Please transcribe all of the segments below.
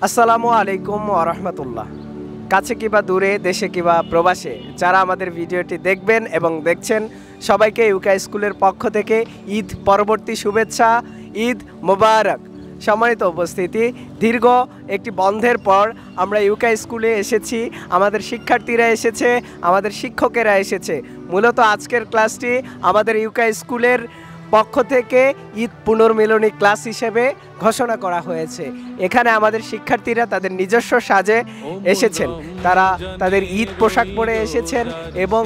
আসসালামু আলাইকুম ওয়া রাহমাতুল্লাহ। কাছে কিবা দূরে, দেশে কিবা প্রবাসে যারা আমাদের ভিডিওটি দেখবেন এবং দেখছেন, সবাইকে ইউকা স্কুলের পক্ষ থেকে ঈদ পরবর্তী শুভেচ্ছা, ঈদ মোবারক। সম্মানিত উপস্থিতি, দীর্ঘ একটি বন্ধের পর আমরা ইউকা স্কুলে এসেছি। আমাদের শিক্ষার্থীরা এসেছে, আমাদের শিক্ষকেরা এসেছে। মূলত আজকের ক্লাসটি আমাদের ইউকা স্কুলের পক্ষ থেকে ঈদ পুনর্মিলনী ক্লাস হিসেবে ঘোষণা করা হয়েছে। এখানে আমাদের শিক্ষার্থীরা তাদের নিজস্ব সাজে এসেছেন, তারা তাদের ঈদ পোশাক পরে এসেছেন এবং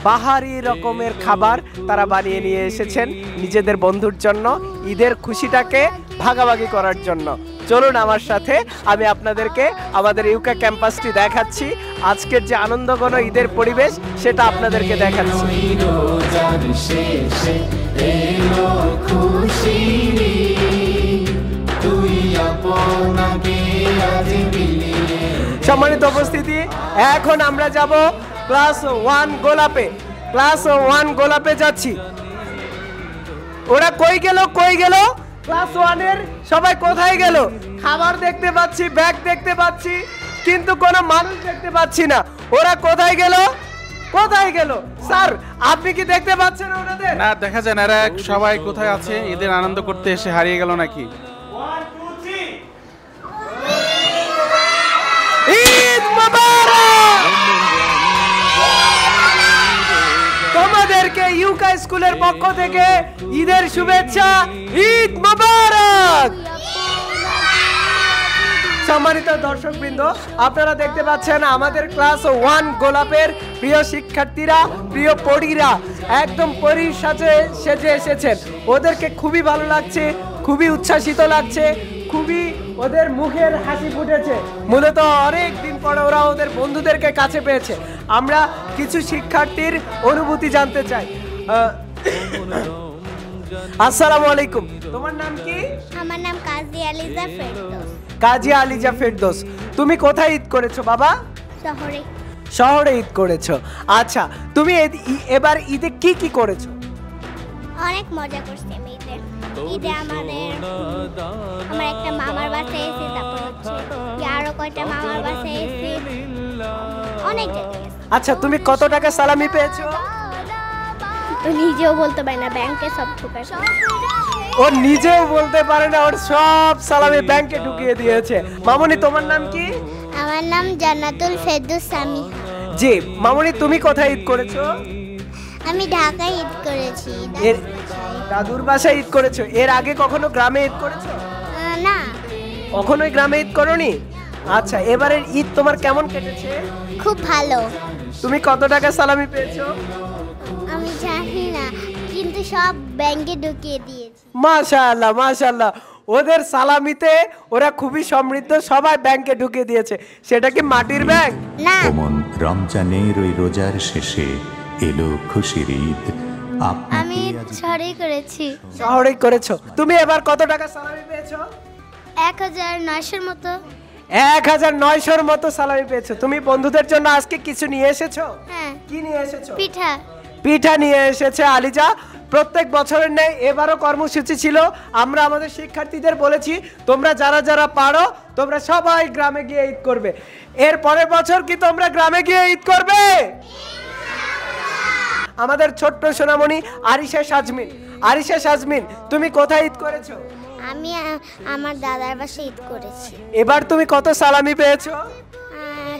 বাহারি রকমের খাবার তারা বানিয়ে নিয়ে এসেছেন নিজেদের বন্ধুর জন্য, ঈদের খুশিটাকে ভাগাভাগি করার জন্য। চলুন আমার সাথে, আমি আপনাদেরকে আমাদের ইউকা ক্যাম্পাসটি দেখাচ্ছি। আজকের যে আনন্দঘন ঈদের পরিবেশ সেটা আপনাদেরকে দেখাচ্ছি। সম্মানিত উপস্থিতি, এখন আমরা যাব ক্লাস 1 গোলাপে। ক্লাস 1 গোলাপে যাচ্ছি। ওরা কই গেল? ক্লাস 1 এর সবাই কোথায় গেল? খাবার দেখতে পাচ্ছি, ব্যাগ দেখতে পাচ্ছি, কিন্তু কোনো মানুষ দেখতে পাচ্ছি না। ওরা কোথায় গেল? স্যার, আপনি কি দেখতে পাচ্ছেন ওনাদের? না, দেখা যায় না। এরা সবাই কোথায় আছে? ঈদের আনন্দ করতে এসে হারিয়ে গেল নাকি? ঈদ মোবারক! তোমাদেরকে ইউকা স্কুলের পক্ষ থেকে ঈদের শুভেচ্ছা, ঈদ মোবারক। সম্মানিত দর্শকবৃন্দ, আপনারা দেখতে পাচ্ছেন আমাদের ক্লাস 1 গোলাপের প্রিয় শিক্ষার্থীরা, প্রিয় পড়িরা একদম পরীর সাজে সেজে এসেছেন। ওদেরকে খুবই ভালো লাগছে, খুবই উচ্ছ্বাসিত লাগছে, খুবই ওদের মুখের হাসি ফুটেছে। মূলত অনেক দিন পরে ওরা ওদের বন্ধুদেরকে কাছে পেয়েছে। আমরা কিছু শিক্ষার্থীর অনুভূতি জানতে চাই। আসসালামু আলাইকুম, তোমার নাম কি? আমার নাম কাজিয়া আলিজা ফেরদৌস। কাজিয়া আলিজা ফেরদৌস, তুমি কোথায় ঈদ করেছো বাবা? শহরে ঈদ করেছো। আচ্ছা, তুমি এবার ঈদে কি করেছো? অনেক মজা করছি আমি ঈদে। আমার একটা মামার বাসায় এসে, তারপর হচ্ছে আরো কয়টা মামার বাসায় এসে অনেক জায়গায়। আচ্ছা, তুমি কত টাকা সালামি পেয়েছো? নিজেও বলতে পারি না, ব্যাংকে সব ঢুকায়। ও নিজেও বলতে পারে না, ওর সব সালামি ব্যাংকে ঢুকিয়ে দিয়েছে। মামুনি, তোমার নাম কি? আমার নাম জান্নাতুল ফেরদৌস সামি। জি, মামুনি, তুমি কোথায় ঈদ করেছো? আমি ঢাকায় ঈদ করেছি। দাদুর বাসায় ঈদ করেছো? এর আগে কখনো গ্রামে ঈদ করেছো? না, কখনোই গ্রামে ঈদ করোনি? আচ্ছা, এবারের ঈদ তোমার কেমন কেটেছে? খুব ভালো। তুমি কত টাকা সালামি পেয়েছো? আমি জানি না, কিন্তু সব ব্যাংকে ঢুকিয়ে দিয়েছি। মাশাআল্লাহ, মাশাআল্লাহ। ওদের সালামিতে ওরা খুবই সমৃদ্ধ, সবাই ব্যাংকে ঢুকিয়ে দিয়েছে। সেটা কি মাটির ব্যাংক? না। রমজানের ওই রোজার শেষে এলো খুশির ঈদ। আমি শহরেই করেছি। শহরেই করেছো। তুমি এবার কত টাকা সালামি পেয়েছো? 1900-র মতো। 1900-র মতো সালামি পেয়েছো। তুমি বন্ধুদের জন্য আজকে কিছু নিয়ে এসেছো? হ্যাঁ। কি নিয়ে এসেছো? পিঠা নিয়ে এসেছে আলিজা। প্রত্যেক বছরের ন্যায় এবারও কর্মসূচি ছিল। আমরা আমাদের শিক্ষার্থীদের বলেছি, তোমরা যারা পারো তোমরা সবাই গ্রামে গিয়ে ঈদ করবে। এর পরের বছর কি তোমরা গ্রামে গিয়ে ঈদ করবে? আমাদের ছোট্ট সোনামণি আরিশা সাজমিন, তুমি কোথায় ঈদ করেছো? আমি আমার দাদার বাসায় ঈদ করেছি। এবার তুমি কত সালামি পেয়েছো?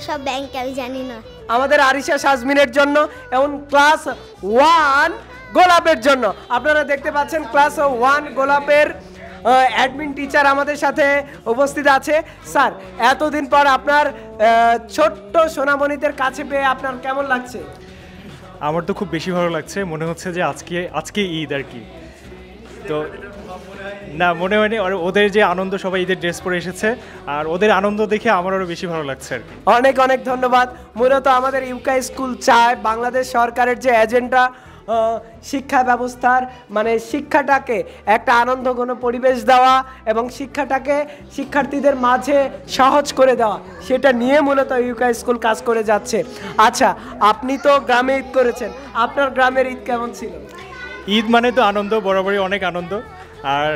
সব ব্যাংকে, আমি জানি না। আমাদের আরিশা সাজমিনের জন্য এবং ক্লাস 1 গোলাপের জন্য আপনারা দেখতে পাচ্ছেন ক্লাস 1 গোলাপের অ্যাডমিন টিচার আমাদের সাথে উপস্থিত আছে। স্যার, এতদিন পর আপনার ছোট্ট সোনামণিদের কাছে পেয়ে আপনার কেমন লাগছে? আমার তো খুব বেশি ভালো লাগছে। মনে হচ্ছে যে আজকে ঈদ আর কি। তো না, মনে হয়নি। আর ওদের যে আনন্দ, সবাই ঈদের ড্রেস পরে এসেছে, আর ওদের আনন্দ দেখে আমার আরও বেশি ভালো লাগছে আর কি। অনেক অনেক ধন্যবাদ। মূলত আমাদের ইউকা স্কুল চায় বাংলাদেশ সরকারের যে এজেন্ডা শিক্ষা ব্যবস্থার, মানে শিক্ষাটাকে একটা আনন্দঘন পরিবেশ দেওয়া এবং শিক্ষার্থীদের মাঝে সহজ করে দেওয়া, সেটা নিয়ে মূলত ইউকা স্কুল কাজ করে যাচ্ছে। আচ্ছা, আপনি তো গ্রামে ঈদ করেছেন, আপনার গ্রামের ঈদ কেমন ছিল? ঈদ মানে তো আনন্দ, বরাবরই অনেক আনন্দ। আর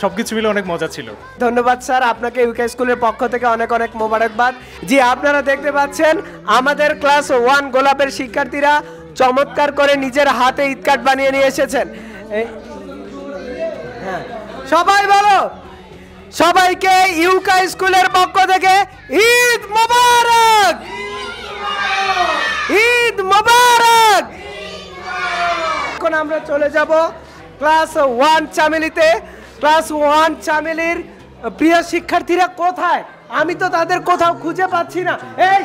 সব কিছু মিলে অনেক মজা ছিল। ধন্যবাদ স্যার, আপনাকে ইউকে স্কুলের পক্ষ থেকে অনেক অনেক মোবারকবাদ। জি, আপনারা দেখতে পাচ্ছেন আমাদের ক্লাস 1 গোলাপের শিক্ষার্থীরা চমৎকার করে নিজের হাতে ঈদ কার্ড বানিয়ে নিয়ে এসেছেন। হ্যাঁ, সবাই বলো, সবাইকে ইউকে স্কুলের পক্ষ থেকে ঈদ মোবারক, ঈদ মোবারক। এখন আমরা চলে যাব ক্লাস 1 চামেলিতে। ক্লাস 1 চামেলির প্রিয় শিক্ষার্থীরা কোথায়? আমি তো তাদের কোথাও খুঁজে পাচ্ছি না। এই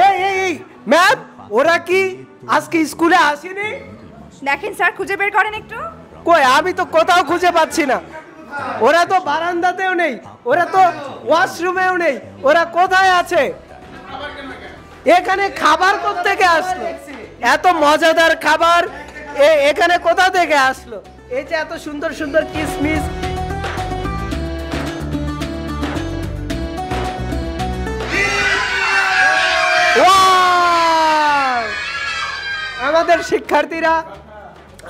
এই এই ম্যাম, ওরা কি আজকে স্কুলে আসেনি? দেখেন স্যার, খুঁজে বের করেন একটু। কই, আমি তো কোথাও খুঁজে পাচ্ছি না। ওরা তো বারান্দাতেও নেই, ওরা তো ওয়াশরুমেও নেই, ওরা কোথায় আছে? এখানে খাবার কোথা থেকে আসলো? এত মজাদার খাবার এখানে কোথা থেকে আসলো? এই যে এত সুন্দর সুন্দর কিসমিস, আমাদের শিক্ষার্থীরা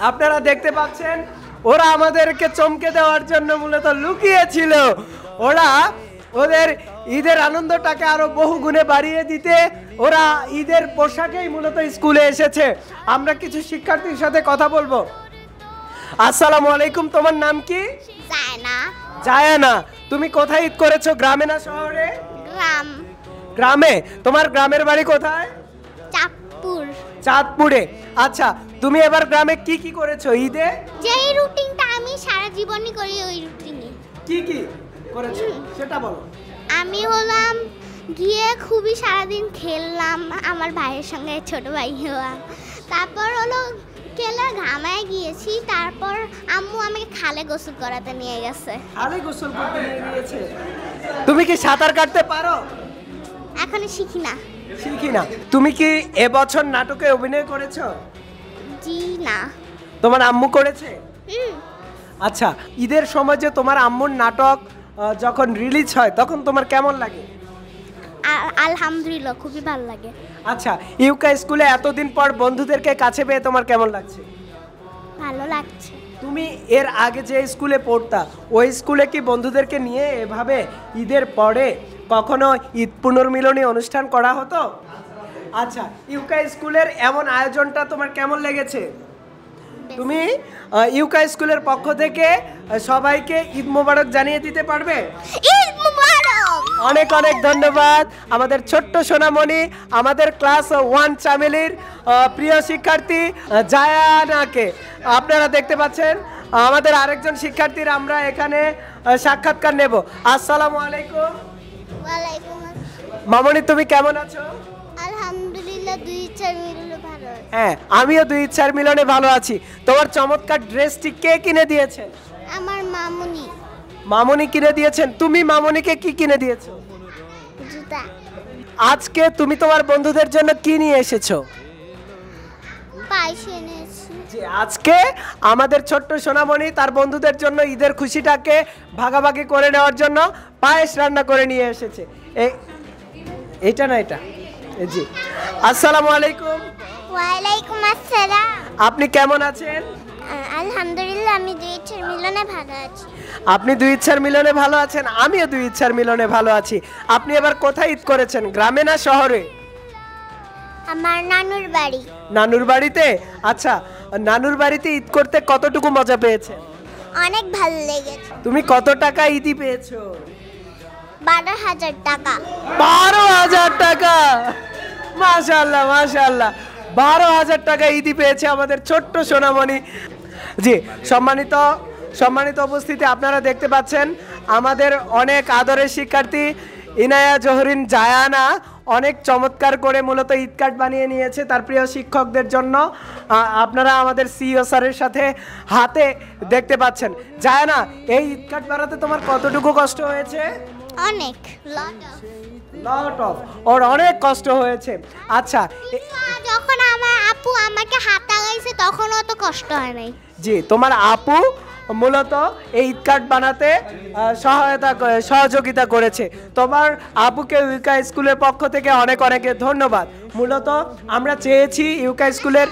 আপনারা দেখতে পাচ্ছেন ওরা আমাদেরকে চমকে দেওয়ার জন্য মূলত লুকিয়েছিল। ওরা ওদের ঈদের আনন্দটাকে আরো বহু গুণে বাড়িয়ে দিতে ওরা ঈদের পোশাকেই মূলত স্কুলে এসেছে। আমরা কিছু শিক্ষার্থীর সাথে কথা বলবো। আসসালামু আলাইকুম, তোমার নাম কি? জায়না। জায়ানা, তুমি কোথায় ঈদ করেছো, গ্রামে না শহরে? গ্রাম। গ্রামে। তোমার গ্রামের বাড়ি কোথায়? চাঁদপুর। চাঁদপুরে। আচ্ছা, তুমি এবার গ্রামে কি কি করেছো ঈদে? যেই রুটিনটা আমি সারা জীবনই করি, ওই রুটিনে কি কি করেছো সেটা বলো। আমি হলাম গিয়ে খুবই সারাদিন খেললাম আমার ভাইয়ের সঙ্গে, ছোট ভাই হলাম। তারপর হলো খেলা ঘামায় গিয়েছি। তারপর আম্মু আমাকে খালে গোসল করাতে নিয়ে গেছে। খালে গোসল করতে নিয়ে গিয়েছে। তুমি কি সাঁতার কাটতে পারো? এখনো শিখি না। শিখি না। তুমি কি এবছর নাটকে অভিনয় করেছো? জি না। তোমার আম্মু করেছে? হুম। আচ্ছা, ঈদের সময় যে তোমার আম্মুর নাটক যখন রিলিজ হয় তখন তোমার কেমন লাগে? আলহামদুলিল্লাহ, খুবই ভালো লাগে। আচ্ছা, ইউকে স্কুলে এতদিন পর বন্ধুদেরকে কাছে পেয়ে তোমার কেমন লাগছে? ভালো লাগছে। তুমি এর আগে যে স্কুলে পড়তা ওই স্কুলে কি বন্ধুদেরকে নিয়ে এভাবে ঈদের পরে কখনো ঈদ পুনর্মিলনী অনুষ্ঠান করা হতো? আচ্ছা, ইউকে স্কুলের এমন আয়োজনটা তোমার কেমন লেগেছে? তুমি ইউকে স্কুলের পক্ষ থেকে সবাইকে ঈদ মোবারক জানিয়ে দিতে পারবে? ঈদ মোবারক। অনেক অনেক ধন্যবাদ আমাদের ছোট্ট সোনামণি, আমাদের ক্লাস 1 চামেলির প্রিয় শিক্ষার্থী জায়ানাকে। আপনারা দেখতে পাচ্ছেন আমাদের আরেকজন শিক্ষার্থীর আমরা এখানে সাক্ষাৎকার নেব। আসসালামু আলাইকুম। ওয়ালাইকুম আসসালাম। মামনি, তুমি কেমন আছো? আলহামদুলিল্লাহ, 2-4 মিনিটে ভালো আছে। হ্যাঁ, আমিও 2-4 মিলনে ভালো আছি। তোমার চমৎকার ড্রেসটি কে কিনে দিয়েছেন? আমার মামুনি। মামনি কিনে দিয়েছেন। তুমি মামনিকে কি কিনে দিয়েছো? জুতা। আজকে তুমি তোমার বন্ধুদের জন্য কি নিয়ে এসেছো? পায়েস এনেছি। যে আজকে আমাদের ছোট্ট সোনামণি তার বন্ধুদের জন্য ঈদের খুশিটাকে ভাগাভাগি করে নেওয়ার জন্য পায়েস রান্না করে নিয়ে এসেছে। এটা না, এটা। জি, আসসালামু আলাইকুম। ওয়ালাইকুম আসসালাম। আপনি কেমন আছেন? আলহামদুলিল্লাহ, আমি 2-4 মিলনে ভালো আছি। আপনি 2-4 মিলনে ভালো আছেন, আমিও 2-4 মিলনে ভালো আছি। আপনি এবার কোথায় ঈদ করেছেন, গ্রামে না শহরে? আমার নানুর বাড়ি। নানুর বাড়িতে। আচ্ছা, নানুর বাড়িতে ঈদ করতে কতটুকু মজা পেয়েছেন? অনেক ভালো লেগেছে। তুমি কত টাকা ঈদি পেয়েছো? 12,000 টাকা। 12,000 টাকা। মাশাআল্লাহ মাশাআল্লাহ, 12,000 টাকা ঈদি পেয়েছে আমাদের ছোট্ট সোনামণি। জি, সম্মানিত উপস্থিতি, আপনারা দেখতে পাচ্ছেন আমাদের অনেক আদরের শিক্ষার্থী ইনায়া জহরিন জায়ানা অনেক চমৎকার করে মূলত ঈদ কার্ড বানিয়ে নিয়েছে তার প্রিয় শিক্ষকদের জন্য। আপনারা আমাদের সিইও স্যারের সাথে হাতে দেখতে পাচ্ছেন। জায়ানা, এই ঈদ কার্ড বানাতে তোমার কতটুকু কষ্ট হয়েছে? অনেক, লট অফ। ওর অনেক কষ্ট হয়েছে। আচ্ছা, যখন আমার আপু আমাকে হাত লাগাইছে তখন অত কষ্ট হয় নাই। জি, তোমার আপু মূলত এই ঈদ কার্ড বানাতে সহযোগিতা করেছে। তোমার আপুকে ইউকে স্কুলের পক্ষ থেকে অনেক অনেক ধন্যবাদ। মূলত আমরা চেয়েছি ইউকে স্কুলের,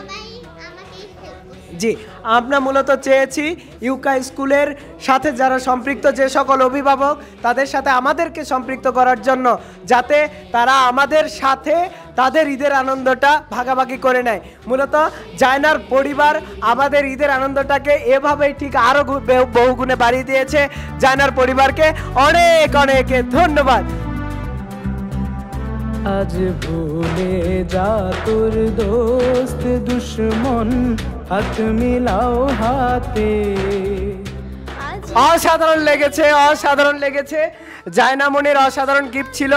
জি, আমরা মূলত চেয়েছি ইউকা স্কুলের সাথে যারা সম্পৃক্ত যে সকল অভিভাবক তাদের সাথে আমাদেরকে সম্পৃক্ত করার জন্য, যাতে তারা আমাদের সাথে তাদের ঈদের আনন্দটা ভাগাভাগি করে নেয়। মূলত জায়নার পরিবার আমাদের ঈদের আনন্দটাকে এভাবেই ঠিক আরও বহুগুণে বাড়িয়ে দিয়েছে। জায়নার পরিবারকে অনেক অনেক ধন্যবাদ। আজ ভুলে যা তোর দোস্ত দুশ্মন, হাত মিলাও হাতে। অসাধারণ লেগেছে, অসাধারণ লেগেছে। জায়না মনির অসাধারণ গিফট ছিল।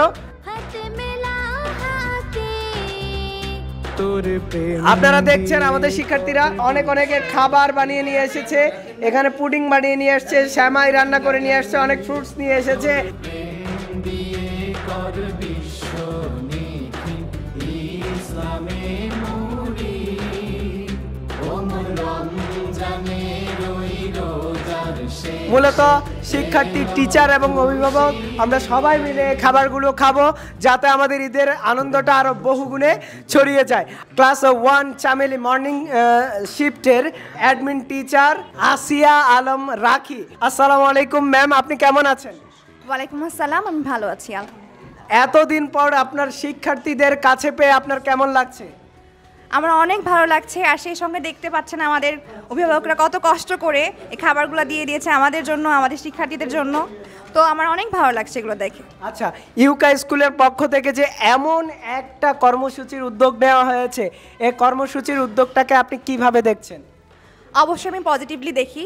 আপনারা দেখছেন আমাদের শিক্ষার্থীরা অনেক অনেকে খাবার বানিয়ে নিয়ে এসেছে। এখানে পুডিং বানিয়ে নিয়ে এসেছে, শ্যামাই রান্না করে নিয়ে এসেছে, অনেক ফ্রুটস নিয়ে এসেছে। মূলত শিক্ষার্থী, টিচার এবং অভিভাবক আমরা সবাই মিলে খাবারগুলো খাবো, যাতে আমাদের ঈদের আনন্দটা আরো বহুগুণে ছড়িয়ে যায়। ক্লাস 1 চামেলি মর্নিং শিফটের অ্যাডমিন টিচার আসিয়া আলম রাখি। আসসালামু আলাইকুম ম্যাম, আপনি কেমন আছেন? ওয়ালাইকুম আসসালাম, আমি ভালো আছি। এতদিন পর আপনার শিক্ষার্থীদের কাছে পেয়ে আপনার কেমন লাগছে? আমার অনেক ভালো লাগছে। আর সেই সঙ্গে দেখতে পাচ্ছেন আমাদের অভিভাবকরা কত কষ্ট করে এই খাবারগুলো দিয়ে দিয়েছে আমাদের জন্য, আমাদের শিক্ষার্থীদের জন্য। তো আমার অনেক ভালো লাগছে এগুলো দেখে। আচ্ছা, ইউকা স্কুলের পক্ষ থেকে যে এমন একটা কর্মসূচির উদ্যোগ নেওয়া হয়েছে, এই কর্মসূচির উদ্যোগটাকে আপনি কিভাবে দেখছেন? অবশ্যই আমি পজিটিভলি দেখি,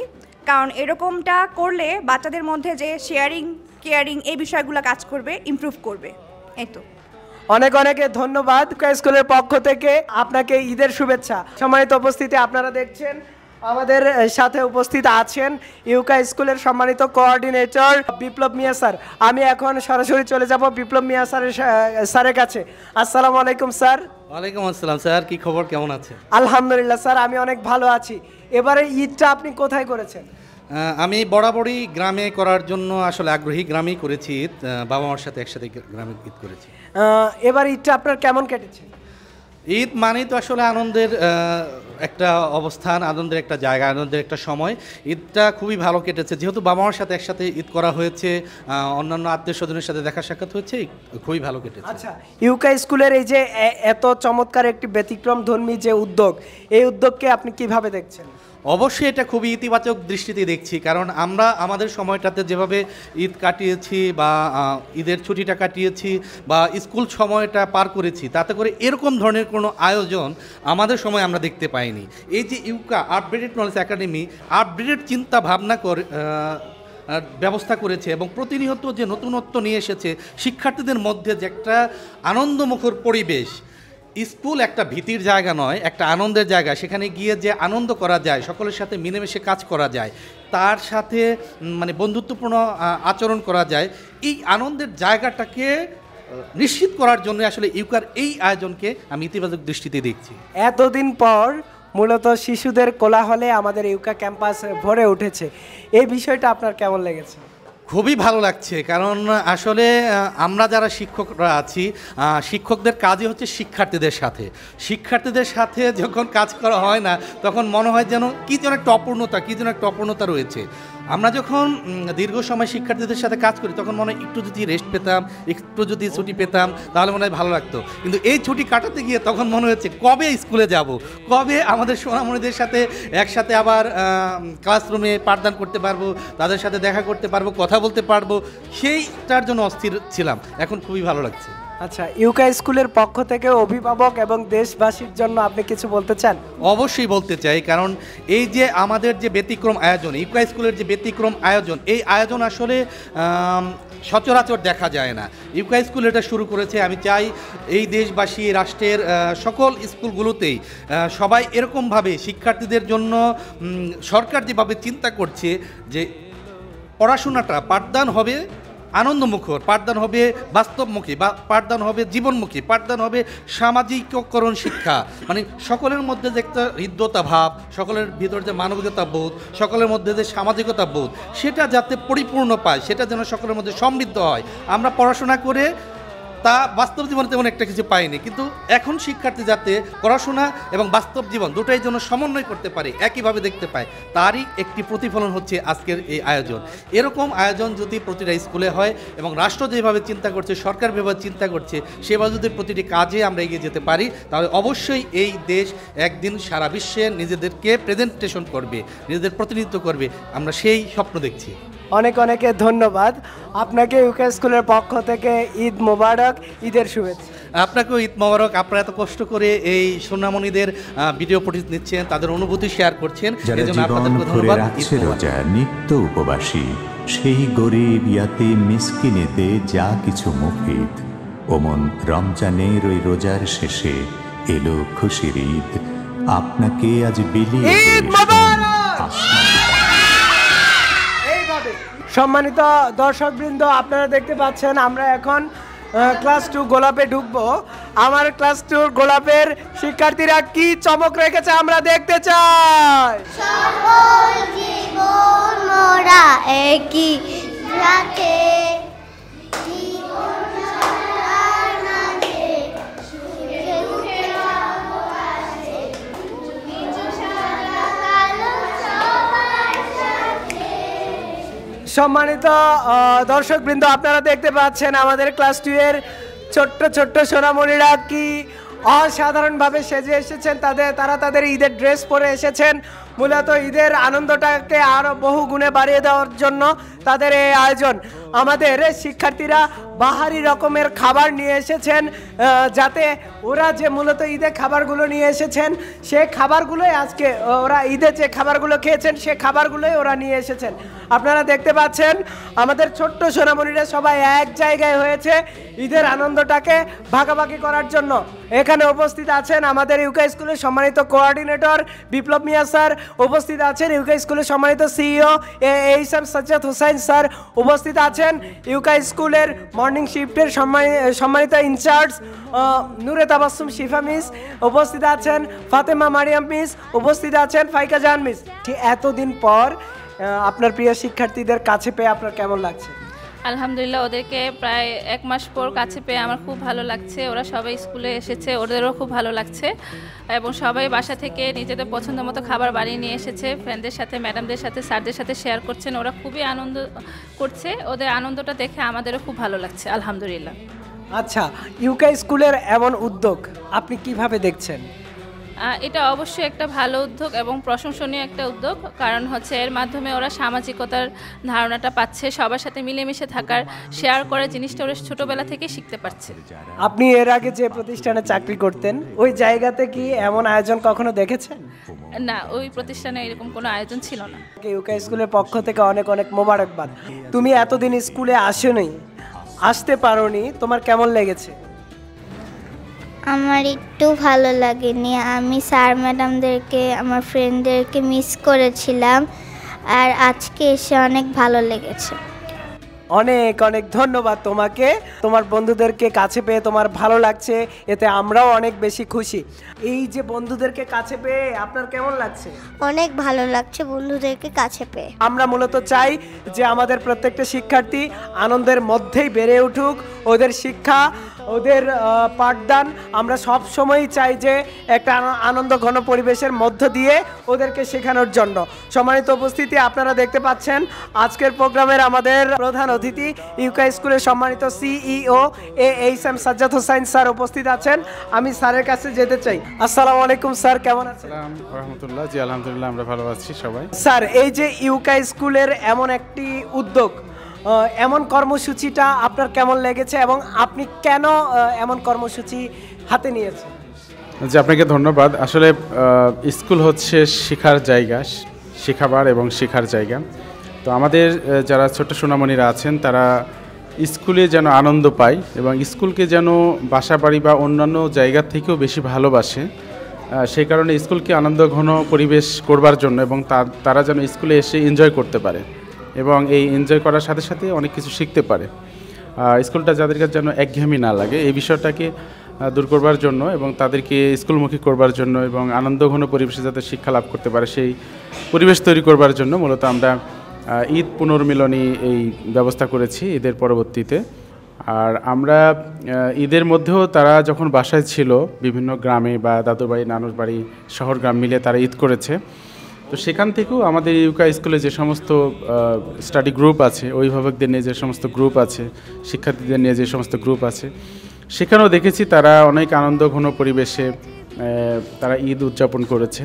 কারণ এরকমটা করলে বাচ্চাদের মধ্যে যে শেয়ারিং, কেয়ারিং এই বিষয়গুলো কাজ করবে, ইমপ্রুভ করবে। এই তো। অনেক অনেক ধন্যবাদ স্কুলের পক্ষ থেকে আপনাকে ঈদের শুভেচ্ছা। সম্মানিত উপস্থিতি, আপনারা দেখছেন আমাদের সাথে উপস্থিত আছেন ইউকা স্কুলের সম্মানিত কোঅর্ডিনেটর বিপ্লব মিয়া স্যার। আমি এখন সরাসরি চলে যাব বিপ্লব মিয়া স্যারের কাছে। আসসালামু আলাইকুম স্যার। ওয়ালাইকুম আসসালাম স্যার, কি খবর, কেমন আছে? আলহামদুলিল্লাহ স্যার, আমি অনেক ভালো আছি। এবারে ঈদটা আপনি কোথায় করেছেন? আমি বরাবরই গ্রামে করার জন্য আসলে আগ্রহী, গ্রামেই করেছি ঈদ, বাবা মার সাথে একসাথে গ্রামে ঈদ করেছি। এবার ঈদটা আপনার কেমন কেটেছে? ঈদ মানেই তো আসলে আনন্দের একটা অবস্থান, আনন্দের একটা জায়গা, আনন্দের একটা সময়। ঈদটা খুবই ভালো কেটেছে, যেহেতু বাবা মার সাথে একসাথে ঈদ করা হয়েছে, অন্যান্য আত্মীয় স্বজনের সাথে দেখা সাক্ষাৎ হয়েছে, খুবই ভালো কেটেছে। আচ্ছা, ইউকা স্কুলের এই যে এত চমৎকার একটি ব্যতিক্রম ধর্মী যে উদ্যোগ, এই উদ্যোগকে আপনি কিভাবে দেখছেন? অবশ্যই এটা খুবই ইতিবাচক দৃষ্টিতে দেখছি, কারণ আমরা আমাদের সময়টাতে যেভাবে ঈদ কাটিয়েছি বা ঈদের ছুটিটা কাটিয়েছি বা স্কুল সময়টা পার করেছি, তাতে করে এরকম ধরনের কোনো আয়োজন আমাদের সময় আমরা দেখতে পাইনি। এই যে ইউকা আপডেটেড নলেজ একাডেমি আপডেটেড চিন্তা ভাবনা করে ব্যবস্থা করেছে এবং প্রতিনিয়ত যে নতুনত্ব নিয়ে এসেছে, শিক্ষার্থীদের মধ্যে যে একটা আনন্দমুখর পরিবেশ। স্কুল একটা ভীতির জায়গা নয়, একটা আনন্দের জায়গা। সেখানে গিয়ে যে আনন্দ করা যায়, সকলের সাথে মিলেমিশে কাজ করা যায়, তার সাথে মানে বন্ধুত্বপূর্ণ আচরণ করা যায়, এই আনন্দের জায়গাটাকে নিশ্চিত করার জন্য আসলে ইউকার এই আয়োজনকে আমি ইতিবাচক দৃষ্টিতে দেখছি। এতদিন পর মূলত শিশুদের কোলাহলে আমাদের ইউকা ক্যাম্পাস ভরে উঠেছে, এই বিষয়টা আপনার কেমন লেগেছে? খুবই ভালো লাগছে, কারণ আসলে আমরা যারা শিক্ষকরা আছি, শিক্ষকদের কাজই হচ্ছে শিক্ষার্থীদের সাথে যখন কাজ করা হয় না, তখন মনে হয় যেন কী যেন একটা অপূর্ণতা রয়েছে। আমরা যখন দীর্ঘ সময় শিক্ষার্থীদের সাথে কাজ করি, তখন মনে হয় একটু যদি রেস্ট পেতাম, একটু যদি ছুটি পেতাম, তাহলে মনে হয় ভালো লাগতো। কিন্তু এই ছুটি কাটাতে গিয়ে তখন মনে হচ্ছে কবে স্কুলে যাব, কবে আমাদের সোনামণিদের সাথে একসাথে আবার ক্লাসরুমে পাঠদান করতে পারবো, তাদের সাথে দেখা করতে পারবো, কথা বলতে পারবো, সেইটার জন্য অস্থির ছিলাম। এখন খুবই ভালো লাগছে। আচ্ছা, ইউকা স্কুলের পক্ষ থেকে অভিভাবক এবং দেশবাসীর জন্য আপনি কিছু বলতে চান? অবশ্যই বলতে চাই, কারণ এই যে আমাদের যে ব্যতিক্রম আয়োজন, ইউকা স্কুলের যে ব্যতিক্রম আয়োজন, এই আয়োজন আসলে সচরাচর দেখা যায় না। ইউকা স্কুল এটা শুরু করেছে। আমি চাই এই দেশবাসী, রাষ্ট্রের সকল স্কুলগুলোতেই সবাই এরকমভাবে শিক্ষার্থীদের জন্য সরকার যেভাবে চিন্তা করছে যে পড়াশোনাটা পাঠদান হবে আনন্দমুখর, পাঠদান হবে বাস্তবমুখী, বা পাঠদান হবে জীবনমুখী, পাঠদান হবে সামাজিককরণ শিক্ষা, মানে সকলের মধ্যে যে একটা হৃদ্যতা ভাব, সকলের ভিতর যে মানবিকতা বোধ, সকলের মধ্যে যে সামাজিকতা বোধ, সেটা যাতে পরিপূর্ণ পায়, সেটা যেন সকলের মধ্যে সমৃদ্ধ হয়। আমরা পড়াশোনা করে তা বাস্তব জীবনে তেমন একটা কিছু পাইনি, কিন্তু এখন শিক্ষার্থী যাতে পড়াশোনা এবং বাস্তব জীবন দুটাই জন্য সমন্বয় করতে পারে, একইভাবে দেখতে পায়, তারই একটি প্রতিফলন হচ্ছে আজকের এই আয়োজন। এরকম আয়োজন যদি প্রতিটা স্কুলে হয় এবং রাষ্ট্র যেভাবে চিন্তা করছে, সরকার যেভাবে চিন্তা করছে, সেভাবে যদি প্রতিটি কাজে আমরা এগিয়ে যেতে পারি, তাহলে অবশ্যই এই দেশ একদিন সারা বিশ্বে নিজেদেরকে প্রেজেন্টেশন করবে, নিজেদের প্রতিনিধিত্ব করবে। আমরা সেই স্বপ্ন দেখছি। অনেক অনেক ধন্যবাদ আপনাকে ইউকে স্কুলের পক্ষ থেকে। ঈদ মোবারক, ঈদের শুভেচ্ছা। আপনাকেও ঈদ মোবারক। আপনারা এত কষ্ট করে এই সোনামণিদের ভিডিও ফুটেজ নিচ্ছেন, তাদের অনুভূতি শেয়ার করছেন, যারা এজন্য জীবন আপনাদেরকে করে ধন্যবাদ। রাখছে রোজা, নিত্য উপবাসী, সেই গরিব ইয়াতিম মিসকিনেতে যা কিছু মুফিদ, ওমন রমজানের ওই রোজার শেষে এলো খুশির ঈদ। আপনাকে আজ বিলিয়ে ঈদ মোবারক! এইভাবে সম্মানিত দর্শকবৃন্দ, আপনারা দেখতে পাচ্ছেন আমরা এখন ক্লাস 2 গোলাপে ঢুকবো। আমার ক্লাস 2 গোলাপের শিক্ষার্থীরা কি চমক রেখেছে আমরা দেখতে চাই। সকল জীবন মোরা একই রাতে, জীবন সারার মাঝে, সুখে দুঃখে ভালোবাসে, কিছু সারা কালো সবার সাথে। সম্মানিত দর্শকবৃন্দ, আপনারা দেখতে পাচ্ছেন আমাদের ক্লাস 2 এর ছোট্ট ছোট্ট সোনামণিরা কি অসাধারণভাবে সেজে এসেছেন। তারা তাদের ঈদের ড্রেস পরে এসেছেন। মূলত ঈদের আনন্দটাকে আরও বহু গুণে বাড়িয়ে দেওয়ার জন্য তাদের এই আয়োজন। আমাদের শিক্ষার্থীরা বাহারি রকমের খাবার নিয়ে এসেছেন, যাতে ওরা যে মূলত ঈদে খাবারগুলো নিয়ে এসেছেন সে খাবারগুলোই আজকে ওরা ঈদে যে খাবারগুলো খেয়েছেন সে খাবারগুলোই ওরা নিয়ে এসেছেন। আপনারা দেখতে পাচ্ছেন আমাদের ছোট্ট সোনামণিরা সবাই এক জায়গায় হয়েছে ঈদের আনন্দটাকে ভাগাভাগি করার জন্য। এখানে উপস্থিত আছেন আমাদের ইউকে স্কুলের সম্মানিত কোঅর্ডিনেটর বিপ্লব মিয়া স্যার, উপস্থিত আছেন ইউকে স্কুলের সম্মানিত সিইও এইসাম সাজ্জাদ হোসেন স্যার, উপস্থিত আছেন ইউকে স্কুলের মর্নিং শিফটের সম্মানিত ইনচার্জ নূরে তাবাসসুম শিফা মিস, উপস্থিত আছেন ফাতেমা মারিয়াম মিস, উপস্থিত আছেন ফাইকা জাহান মিস। ঠিক এতদিন পর আপনার প্রিয় শিক্ষার্থীদের কাছে পেয়ে আপনার কেমন লাগছে? আলহামদুলিল্লাহ, ওদেরকে প্রায় 1 মাস পর কাছে পেয়ে আমার খুব ভালো লাগছে। ওরা সবাই স্কুলে এসেছে, ওদেরও খুব ভালো লাগছে এবং সবাই বাসা থেকে নিজেদের পছন্দ মতো খাবার বানিয়ে নিয়ে এসেছে। ফ্রেন্ডদের সাথে, ম্যাডামদের সাথে, স্যারদের সাথে শেয়ার করছেন। ওরা খুবই আনন্দ করছে। ওদের আনন্দটা দেখে আমাদেরও খুব ভালো লাগছে, আলহামদুলিল্লাহ। আচ্ছা, ইউকে স্কুলের এমন উদ্যোগ আপনি কিভাবে দেখছেন? এটা অবশ্যই একটা ভালো উদ্যোগ এবং প্রশংসনীয় একটা উদ্যোগ, কারণ হচ্ছে এর মাধ্যমে ওরা সামাজিকতার ধারণাটা পাচ্ছে, সবার সাথে মিলেমিশে থাকার, শেয়ার করার জিনিসটা ওরা ছোটোবেলা থেকে শিখতে পারছে। আপনি এর আগে যে প্রতিষ্ঠানে চাকরি করতেন ওই জায়গাতে কি এমন আয়োজন কখনো দেখেছেন? না, ওই প্রতিষ্ঠানে এরকম কোনো আয়োজন ছিল না। ইউকে স্কুলের পক্ষ থেকে অনেক অনেক মোবারকবাদ। তুমি এতদিন স্কুলে আসতে পারোনি, তোমার কেমন লেগেছে? আমার একটু ভালো লাগেনি। আমি স্যার ম্যাডামদেরকে, আমার ফ্রেন্ডদেরকে মিস করেছিলাম, আর আজকে এসে অনেক ভালো লেগেছে। অনেক অনেক ধন্যবাদ তোমাকে। তোমার বন্ধুদেরকে কাছে পেয়ে তোমার ভালো লাগছে, এতে আমরাও অনেক বেশি খুশি। এই যে বন্ধুদেরকে কাছে পেয়ে আপনার কেমন লাগছে? অনেক ভালো লাগছে বন্ধুদেরকে কাছে পেয়ে। আমরা মূলত চাই যে আমাদের প্রত্যেকটা শিক্ষার্থী আনন্দের মধ্যেই বেড়ে উঠুক। ওদের শিক্ষা, ওদের পাঠদান আমরা সব সময়ই চাই যে একটা আনন্দ ঘন পরিবেশের মধ্য দিয়ে ওদেরকে শেখানোর জন্য। সম্মানিত উপস্থিতি, আপনারা দেখতে পাচ্ছেন আজকের প্রোগ্রামের আমাদের প্রধান অতিথি ইউকে স্কুলের সম্মানিত সিইও এইসাম সাজ্জাদ হোসেন স্যার উপস্থিত আছেন। আমি স্যারের কাছে যেতে চাই। আসসালামু আলাইকুম স্যার, কেমন আছেন? আসসালামু রাহমাতুল্লাহ। জি আলহামদুলিল্লাহ, আমরা ভালো আছি সবাই। স্যার, এই যে ইউকে স্কুলের এমন একটি উদ্যোগ, এমন কর্মসূচিটা আপনার কেমন লেগেছে এবং আপনি কেন এমন কর্মসূচি হাতে নিয়েছেন? জি, আপনাকে ধন্যবাদ। আসলে স্কুল হচ্ছে শেখার জায়গা, শেখাবার এবং শেখার জায়গা। তো আমাদের যারা ছোট সোনামণিরা আছেন তারা স্কুলে যেন আনন্দ পায় এবং স্কুলকে যেন বাসা বাড়ি বা অন্যান্য জায়গার থেকেও বেশি ভালোবাসে, সেই কারণে স্কুলকে আনন্দঘন পরিবেশ করবার জন্য এবং তারা যেন স্কুলে এসে এনজয় করতে পারে এবং এই এনজয় করার সাথে সাথে অনেক কিছু শিখতে পারে। স্কুলটা যাদের কাছে যেন একঘেয়েমি না লাগে, এই বিষয়টাকে দূর করবার জন্য এবং তাদেরকে স্কুলমুখী করবার জন্য এবং আনন্দঘন পরিবেশে যাতে শিক্ষা লাভ করতে পারে সেই পরিবেশ তৈরি করবার জন্য মূলত আমরা ঈদ পুনর্মিলনী এই ব্যবস্থা করেছি ঈদের পরবর্তীতে। আর আমরা ঈদের মধ্যেও তারা যখন বাসায় ছিল বিভিন্ন গ্রামে বা দাদুর বাড়ি নানুর বাড়ি শহর গ্রাম মিলে তারা ঈদ করেছে, তো সেখান থেকেও আমাদের ইউকা স্কুলে যে সমস্ত স্টাডি গ্রুপ আছে, অভিভাবকদের নিয়ে যে সমস্ত গ্রুপ আছে, শিক্ষার্থীদের নিয়ে যে সমস্ত গ্রুপ আছে, সেখানেও দেখেছি তারা অনেক আনন্দ ঘন পরিবেশে তারা ঈদ উদযাপন করেছে।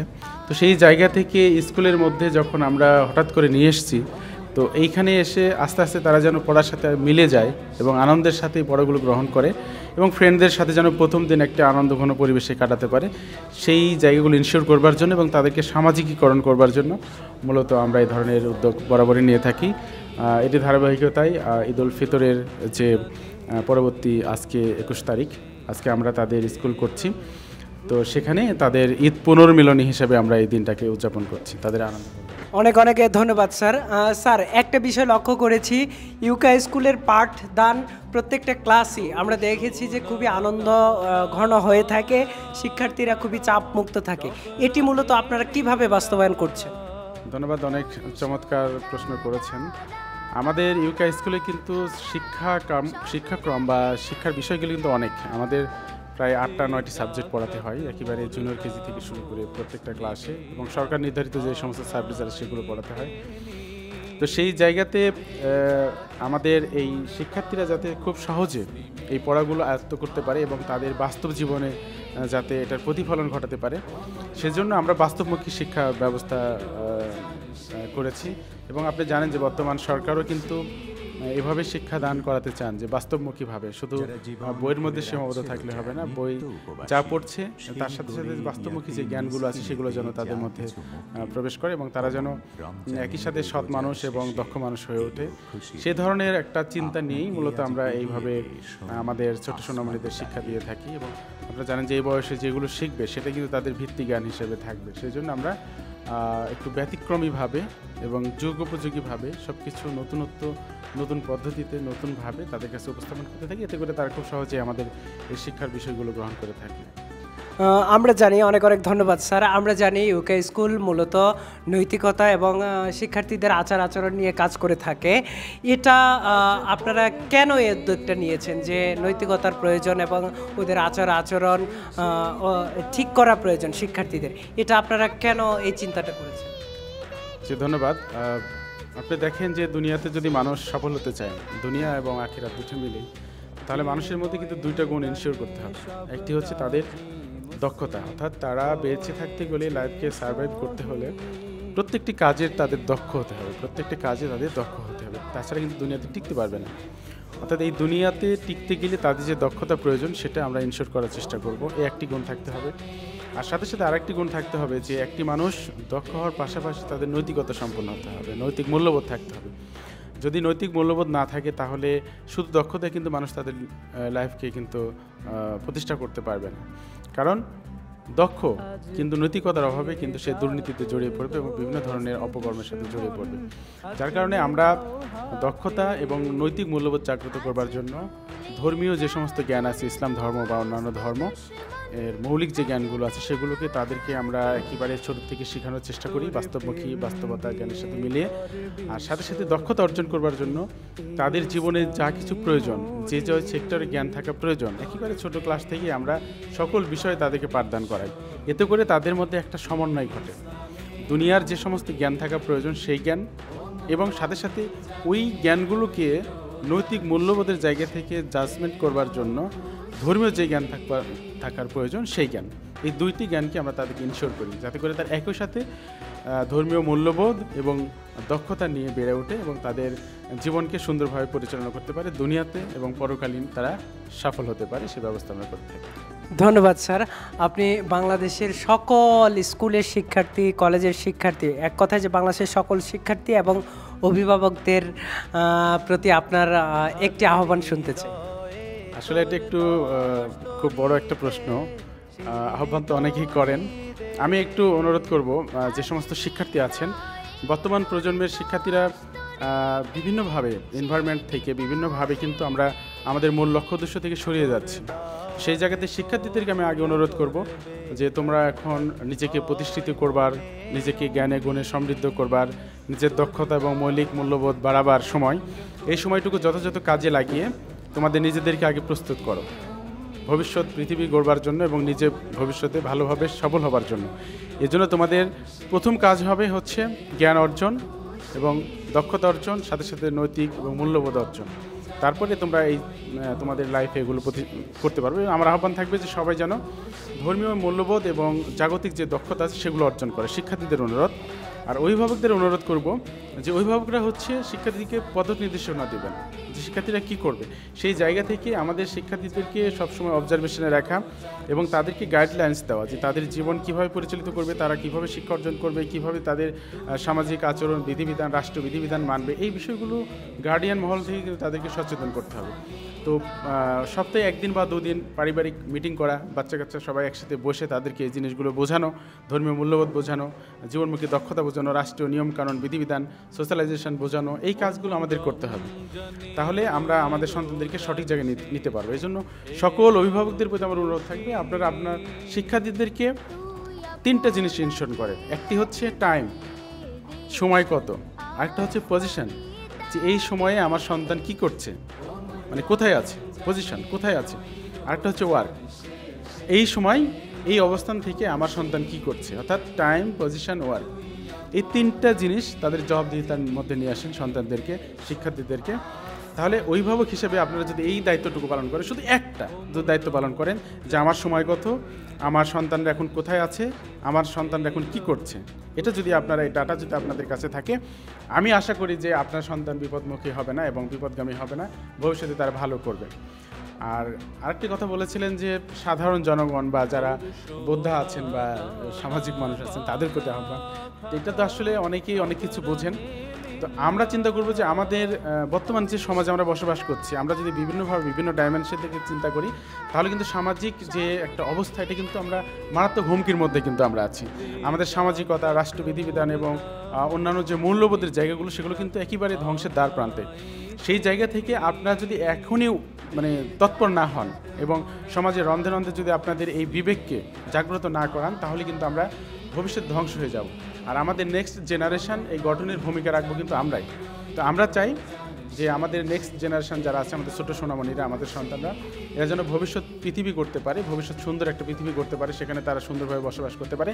তো সেই জায়গা থেকে স্কুলের মধ্যে যখন আমরা হঠাৎ করে নিয়ে এসেছি, তো এইখানে এসে আস্তে আস্তে তারা যেন পড়ার সাথে মিলে যায় এবং আনন্দের সাথে পড়াগুলো গ্রহণ করে এবং ফ্রেন্ডদের সাথে যেন প্রথম দিন একটা আনন্দঘন পরিবেশে কাটাতে পারে, সেই জায়গাগুলো ইনশিওর করবার জন্য এবং তাদেরকে সামাজিকীকরণ করবার জন্য মূলত আমরা এই ধরনের উদ্যোগ বরাবরই নিয়ে থাকি। এটি ধারাবাহিকতায় ঈদ উল ফিতরের যে পরবর্তী আজকে 21 তারিখ, আজকে আমরা তাদের স্কুল করছি, তো সেখানে তাদের ঈদ পুনর্মিলনী হিসেবে আমরা এই দিনটাকে উদযাপন করছি, তাদের আনন্দ। অনেক অনেক ধন্যবাদ স্যার। স্যার, একটা বিষয় লক্ষ্য করেছি, ইউকা স্কুলের পাঠদান প্রত্যেকটা ক্লাসই আমরা দেখেছি যে খুবই আনন্দ ঘন হয়ে থাকে, শিক্ষার্থীরা খুবই চাপমুক্ত থাকে। এটি মূলত আপনারা কিভাবে বাস্তবায়ন করছেন? ধন্যবাদ, অনেক চমৎকার প্রশ্ন করেছেন। আমাদের ইউকা স্কুলে কিন্তু শিক্ষাক্রম বা শিক্ষার বিষয়গুলো কিন্তু অনেক, আমাদের প্রায় 8টা-9টি সাবজেক্ট পড়াতে হয়, একেবারে জুনিয়র কেজি থেকে শুরু করে প্রত্যেকটা ক্লাসে, এবং সরকার নির্ধারিত যে সমস্ত সাবজেক্ট আছে সেগুলো পড়াতে হয়। তো সেই জায়গাতে আমাদের এই শিক্ষার্থীরা যাতে খুব সহজে এই পড়াগুলো আয়ত্ত করতে পারে এবং তাদের বাস্তব জীবনে যাতে এটার প্রতিফলন ঘটাতে পারে, সেজন্য আমরা বাস্তবমুখী শিক্ষা ব্যবস্থা করেছি। এবং আপনি জানেন যে বর্তমান সরকারও কিন্তু এভাবে শিক্ষা দান করাতে চান, যে বাস্তবমুখীভাবে, শুধু বইয়ের মধ্যে সীমাবদ্ধ থাকলে হবে না, বই যা পড়ছে তার সাথে সাথে বাস্তবমুখী যে জ্ঞানগুলো আছে সেগুলো যেন তাদের মধ্যে প্রবেশ করে এবং তারা যেন একই সাথে সৎ মানুষ এবং দক্ষ মানুষ হয়ে ওঠে, সে ধরনের একটা চিন্তা নিয়েই মূলত আমরা এইভাবে আমাদের ছোট সোনামণিদের শিক্ষা দিয়ে থাকি। এবং আপনারা জানেন যে এই বয়সে যেগুলো শিখবে সেটা কিন্তু তাদের ভিত্তি জ্ঞান হিসেবে থাকবে, সেই জন্য আমরা একটু ব্যতিক্রমীভাবে এবং যুগোপযোগীভাবে সব কিছু নতুন পদ্ধতিতে নতুনভাবে তাদের কাছে উপস্থাপন করতে থাকি, এতে করে তারা খুব সহজে আমাদের এই শিক্ষার বিষয়গুলো গ্রহণ করে থাকে। আমরা জানি, অনেক অনেক ধন্যবাদ স্যার। আমরা জানি ইউকে স্কুল মূলত নৈতিকতা এবং শিক্ষার্থীদের আচার আচরণ নিয়ে কাজ করে থাকে। এটা আপনারা কেন এই উদ্যোগটা নিয়েছেন যে নৈতিকতার প্রয়োজন এবং ওদের আচার আচরণ ঠিক করা প্রয়োজন শিক্ষার্থীদের, এটা আপনারা কেন এই চিন্তাটা করেছেন? জি, ধন্যবাদ। আপনি দেখেন যে দুনিয়াতে যদি মানুষ সফল হতে চায়, দুনিয়া এবং আখিরাত দুটো মিলে, তাহলে মানুষের মধ্যে কিন্তু দুইটা গুণ ইনশিওর করতে হবে। একটি হচ্ছে তাদের দক্ষতা, অর্থাৎ তারা বেঁচে থাকতে গেলে, লাইফকে সার্ভাইভ করতে হলে প্রত্যেকটি কাজের তাদের দক্ষ হতে হবে, প্রত্যেকটি কাজে তাদের দক্ষ হতে হবে, তাছাড়া কিন্তু দুনিয়াতে টিকতে পারবে না। অর্থাৎ এই দুনিয়াতে টিকতে গেলে তাদের যে দক্ষতা প্রয়োজন সেটা আমরা ইনশিওর করার চেষ্টা করব, এই একটি গুণ থাকতে হবে। আর সাথে সাথে আরেকটি গুণ থাকতে হবে যে একটি মানুষ দক্ষ হওয়ার পাশাপাশি তাদের নৈতিকতা সম্পন্ন হতে হবে, নৈতিক মূল্যবোধ থাকতে হবে। যদি নৈতিক মূল্যবোধ না থাকে তাহলে শুধু দক্ষতায় কিন্তু মানুষ তাদের লাইফকে কিন্তু প্রতিষ্ঠা করতে পারবে না, কারণ দক্ষ কিন্তু নৈতিকতার অভাবে কিন্তু সে দুর্নীতিতে জড়িয়ে পড়বে এবং বিভিন্ন ধরনের অপকর্মের সাথে জড়িয়ে পড়বে। যার কারণে আমরা দক্ষতা এবং নৈতিক মূল্যবোধ জাগ্রত করবার জন্য ধর্মীয় যে সমস্ত জ্ঞান আছে, ইসলাম ধর্ম বা অন্যান্য ধর্ম এর মৌলিক যে জ্ঞানগুলো আছে সেগুলোকে তাদেরকে আমরা একেবারে ছোট থেকে শেখানোর চেষ্টা করি, বাস্তবমুখী বাস্তবতা জ্ঞানের সাথে মিলিয়ে। আর সাথে সাথে দক্ষতা অর্জন করবার জন্য তাদের জীবনে যা কিছু প্রয়োজন, যে যে সেক্টরে জ্ঞান থাকা প্রয়োজন, একেবারে ছোট ক্লাস থেকে আমরা সকল বিষয়ে তাদেরকে পাঠদান করাই। এতে করে তাদের মধ্যে একটা সমন্বয় ঘটে, দুনিয়ার যে সমস্ত জ্ঞান থাকা প্রয়োজন সেই জ্ঞান এবং সাথে সাথে ওই জ্ঞানগুলোকে নৈতিক মূল্যবোধের জায়গা থেকে জাজমেন্ট করবার জন্য ধর্মীয় যে জ্ঞান থাকার প্রয়োজন সেই জ্ঞান, এই দুইটি জ্ঞানকে আমরা তাদেরকে ইনশিওর করি, যাতে করে তার একই সাথে ধর্মীয় মূল্যবোধ এবং দক্ষতা নিয়ে বেড়ে ওঠে এবং তাদের জীবনকে সুন্দরভাবে পরিচালনা করতে পারে, দুনিয়াতে এবং পরকালীন তারা সফল হতে পারে, সে ব্যবস্থা আমরা করতে থাকি। ধন্যবাদ স্যার। আপনি বাংলাদেশের সকল স্কুলের শিক্ষার্থী, কলেজের শিক্ষার্থী, এক কথায় যে বাংলাদেশের সকল শিক্ষার্থী এবং অভিভাবকদের প্রতি আপনার একটি আহ্বান শুনতে চাই। আসলে এটা একটু খুব বড় একটা প্রশ্ন, আহ্বান তো অনেকেই করেন। আমি একটু অনুরোধ করব, যে সমস্ত শিক্ষার্থী আছেন, বর্তমান প্রজন্মের শিক্ষার্থীরা বিভিন্নভাবে এনভায়রনমেন্ট থেকে বিভিন্নভাবে কিন্তু আমরা আমাদের মূল লক্ষ্য উদ্দেশ্য থেকে সরিয়ে যাচ্ছি। সেই জায়গাতে শিক্ষার্থীদেরকে আমি আগে অনুরোধ করব যে তোমরা এখন নিজেকে প্রতিষ্ঠিত করবার, নিজেকে জ্ঞানে গুণে সমৃদ্ধ করবার, নিজের দক্ষতা এবং মৌলিক মূল্যবোধ বাড়াবার সময়, এই সময়টুকু যথাযথ কাজে লাগিয়ে তোমাদের নিজেদেরকে আগে প্রস্তুত করো ভবিষ্যৎ পৃথিবী গড়বার জন্য এবং নিজে ভবিষ্যতে ভালোভাবে সফল হবার জন্য। এজন্য তোমাদের প্রথম কাজ হবে হচ্ছে জ্ঞান অর্জন এবং দক্ষতা অর্জন, সাথে সাথে নৈতিক এবং মূল্যবোধ অর্জন। তারপরে তোমরা এই তোমাদের লাইফে এগুলো করতে পারবে। আমার আহ্বান থাকবে যে সবাই যেন ধর্মীয় মূল্যবোধ এবং জাগতিক যে দক্ষতা আছে সেগুলো অর্জন করে। শিক্ষার্থীদের অনুরোধ, আর অভিভাবকদের অনুরোধ করব যে অভিভাবকরা হচ্ছে শিক্ষার্থীকে পথ নির্দেশনা দেবেন যে শিক্ষার্থীরা কী করবে। সেই জায়গা থেকে আমাদের শিক্ষার্থীদেরকে সবসময় অবজারভেশনে রাখা এবং তাদেরকে গাইডলাইন্স দেওয়া যে তাদের জীবন কীভাবে পরিচালিত করবে, তারা কীভাবে শিক্ষা অর্জন করবে, কীভাবে তাদের সামাজিক আচরণ বিধিবিধান, রাষ্ট্র বিধিবিধান মানবে, এই বিষয়গুলো গার্ডিয়ান মহল থেকে কিন্তু তাদেরকে সচেতন করতে হবে। তো সপ্তাহে 1 দিন বা 2 দিন পারিবারিক মিটিং করা, বাচ্চা কাচ্চা সবাই একসাথে বসে তাদেরকে এই জিনিসগুলো বোঝানো, ধর্মীয় মূল্যবোধ বোঝানো, জীবনমুখী দক্ষতা বোঝানো, রাষ্ট্রীয় নিয়মকানুন বিধিবিধান, সোশ্যালাইজেশন বোঝানো, এই কাজগুলো আমাদের করতে হবে। তাহলে আমরা আমাদের সন্তানদেরকে সঠিক জায়গায় নিতে পারবো। এই জন্য সকল অভিভাবকদের প্রতি আমার অনুরোধ থাকবে আপনারা আপনার শিক্ষার্থীদেরকে 3টা জিনিস ইনশোর করেন। একটি হচ্ছে টাইম, সময় কত, আরেকটা হচ্ছে পজিশন, যে এই সময়ে আমার সন্তান কি করছে, মানে কোথায় আছে, পজিশন কোথায় আছে, আরেকটা হচ্ছে ওয়ার্ক, এই সময় এই অবস্থান থেকে আমার সন্তান কি করছে, অর্থাৎ টাইম, পজিশন, ওয়ার্ক। এই 3টা জিনিস তাদের জবাবদিহিতার মধ্যে নিয়ে আসেন সন্তানদেরকে, শিক্ষার্থীদেরকে। তাহলে অভিভাবক হিসেবে আপনারা যদি এই দায়িত্বটুকু পালন করেন, শুধু একটা দায়িত্ব পালন করেন যে আমার সময় কত, আমার সন্তানরা এখন কোথায় আছে, আমার সন্তানরা এখন কি করছে, এটা যদি আপনারা, এই ডাটা যদি আপনাদের কাছে থাকে, আমি আশা করি যে আপনার সন্তান বিপদমুখী হবে না এবং বিপদগামী হবে না, ভবিষ্যতে তারা ভালো করবে। আর আরেকটি কথা বলেছিলেন যে সাধারণ জনগণ বা যারা বোদ্ধা আছেন বা সামাজিক মানুষ আছেন তাদের প্রতি আহ্বান, এটা তো আসলে অনেকেই অনেক কিছু বোঝেন। তো আমরা চিন্তা করব যে আমাদের বর্তমান যে সমাজে আমরা বসবাস করছি, আমরা যদি বিভিন্নভাবে বিভিন্ন ডাইমেনশন থেকে চিন্তা করি, তাহলে কিন্তু সামাজিক যে একটা অবস্থা, এটা কিন্তু আমরা মারাত্মক হুমকির মধ্যে কিন্তু আমরা আছি। আমাদের সামাজিকতা, রাষ্ট্র বিধিবিধান এবং অন্যান্য যে মূল্যবোধের জায়গাগুলো, সেগুলো কিন্তু একেবারে ধ্বংসের দ্বার প্রান্তে। সেই জায়গা থেকে আপনারা যদি এখনই মানে তৎপর না হন এবং সমাজের রন্ধে রন্ধে যদি আপনাদের এই বিবেককে জাগ্রত না করান, তাহলে কিন্তু আমরা ভবিষ্যৎ ধ্বংস হয়ে যাব। আর আমাদের নেক্সট জেনারেশন এই গঠনের ভূমিকা রাখবো কিন্তু আমরাই। তো আমরা চাই যে আমাদের নেক্সট জেনারেশন যারা আছে, আমাদের ছোটো সোনামণিরা, আমাদের সন্তানরা, এরা যেন ভবিষ্যৎ পৃথিবী করতে পারে, ভবিষ্যৎ সুন্দর একটা পৃথিবী করতে পারে, সেখানে তারা সুন্দরভাবে বসবাস করতে পারে।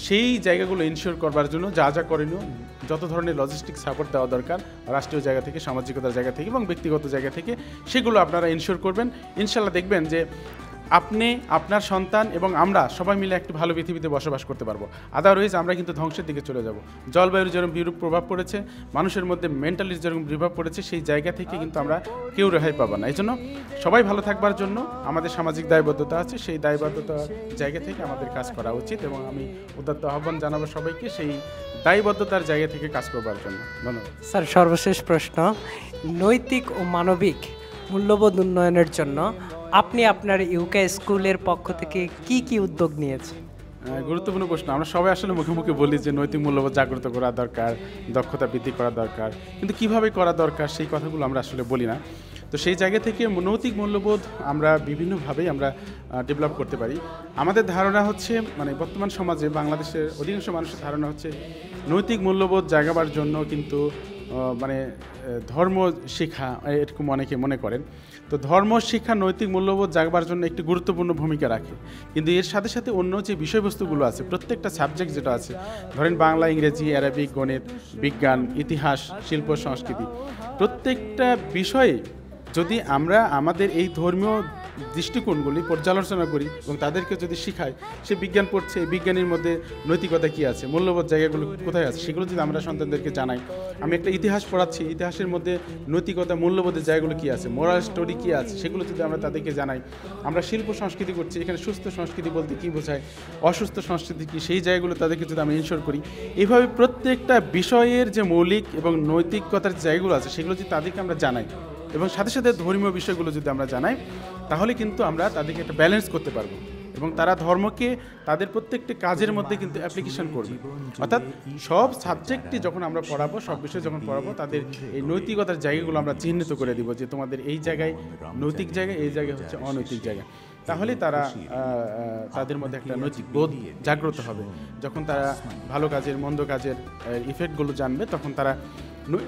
সেই জায়গাগুলো ইনশিওর করবার জন্য যা যা করণীয়, যত ধরনের লজিস্টিক সাপোর্ট দেওয়া দরকার রাষ্ট্রীয় জায়গা থেকে, সামাজিকতার জায়গা থেকে এবং ব্যক্তিগত জায়গা থেকে, সেগুলো আপনারা ইনশিওর করবেন। ইনশাল্লাহ দেখবেন যে আপনি, আপনার সন্তান এবং আমরা সবাই মিলে একটি ভালো পৃথিবীতে বসবাস করতে পারবো। আদারওয়াইজ আমরা কিন্তু ধ্বংসের দিকে চলে যাব। জলবায়ুর যেরকম বিরূপ প্রভাব পড়েছে, মানুষের মধ্যে মেন্টালির যেরকম প্রভাব পড়েছে, সেই জায়গা থেকে কিন্তু আমরা কেউ রেহাই পাবো না। এই জন্য সবাই ভালো থাকবার জন্য আমাদের সামাজিক দায়বদ্ধতা আছে, সেই দায়বদ্ধতার জায়গা থেকে আমাদের কাজ করা উচিত এবং আমি উদাত্ত আহ্বান জানাবো সবাইকে সেই দায়বদ্ধতার জায়গা থেকে কাজ করবার জন্য। ধন্যবাদ। স্যার, সর্বশেষ প্রশ্ন, নৈতিক ও মানবিক মূল্যবোধ উন্নয়নের জন্য আপনি আপনার ইউকে স্কুলের পক্ষ থেকে কি কি উদ্যোগ নিয়েছেন? গুরুত্বপূর্ণ প্রশ্ন। আমরা সবাই আসলে মুখে মুখে বলি যে নৈতিক মূল্যবোধ জাগ্রত করা দরকার, দক্ষতা বৃদ্ধি করা দরকার, কিন্তু কিভাবে করা দরকার সেই কথাগুলো আমরা আসলে বলি না। তো সেই জায়গা থেকে নৈতিক মূল্যবোধ আমরা বিভিন্নভাবেই আমরা ডেভেলপ করতে পারি। আমাদের ধারণা হচ্ছে, মানে বর্তমান সমাজে বাংলাদেশের অধিকাংশ মানুষের ধারণা হচ্ছে নৈতিক মূল্যবোধ জাগাবার জন্য কিন্তু মানে ধর্ম শিক্ষা, এরকম অনেকে মনে করেন। তো ধর্ম শিক্ষা নৈতিক মূল্যবোধ জাগবার জন্য একটি গুরুত্বপূর্ণ ভূমিকা রাখে, কিন্তু এর সাথে সাথে অন্য যে বিষয়বস্তুগুলো আছে, প্রত্যেকটা সাবজেক্ট যেটা আছে, ধরেন বাংলা, ইংরেজি, অ্যারাবিক, গণিত, বিজ্ঞান, ইতিহাস, শিল্প, সংস্কৃতি, প্রত্যেকটা বিষয়ে যদি আমরা আমাদের এই ধর্মীয় দৃষ্টিকোণগুলি পর্যালোচনা করি এবং তাদেরকে যদি শিখাই, সে বিজ্ঞান পড়ছে, এই বিজ্ঞানের মধ্যে নৈতিকতা কী আছে, মূল্যবোধ জায়গাগুলো কোথায় আছে, সেগুলো যদি আমরা সন্তানদেরকে জানাই। আমি একটা ইতিহাস পড়াচ্ছি, ইতিহাসের মধ্যে নৈতিকতা, মূল্যবোধের জায়গাগুলো কী আছে, মোরাল স্টোরি কী আছে, সেগুলো যদি আমরা তাদেরকে জানাই। আমরা শিল্প সংস্কৃতি করছি, এখানে সুস্থ সংস্কৃতি বলতে কী বোঝায়, অসুস্থ সংস্কৃতি কী, সেই জায়গাগুলো তাদেরকে যদি আমরা ইনশোর করি। এইভাবে প্রত্যেকটা বিষয়ের যে মৌলিক এবং নৈতিকতার জায়গাগুলো আছে, সেগুলো যদি তাদেরকে আমরা জানাই এবং সাথে সাথে ধর্মীয় বিষয়গুলো যদি আমরা জানাই, তাহলে কিন্তু আমরা তাদেরকে একটা ব্যালেন্স করতে পারবো এবং তারা ধর্মকে তাদের প্রত্যেকটি কাজের মধ্যে কিন্তু অ্যাপ্লিকেশন করবে। অর্থাৎ সব সাবজেক্টই যখন আমরা পড়াবো, সব বিষয় যখন পড়াবো, তাদের এই নৈতিকতার জায়গাগুলো আমরা চিহ্নিত করে দিব যে তোমাদের এই জায়গায় নৈতিক জায়গা, এই জায়গায় হচ্ছে অনৈতিক জায়গা। তাহলে তারা তাদের মধ্যে একটা নৈতিক বোধ জাগ্রত হবে। যখন তারা ভালো কাজের, মন্দ কাজের ইফেক্টগুলো জানবে, তখন তারা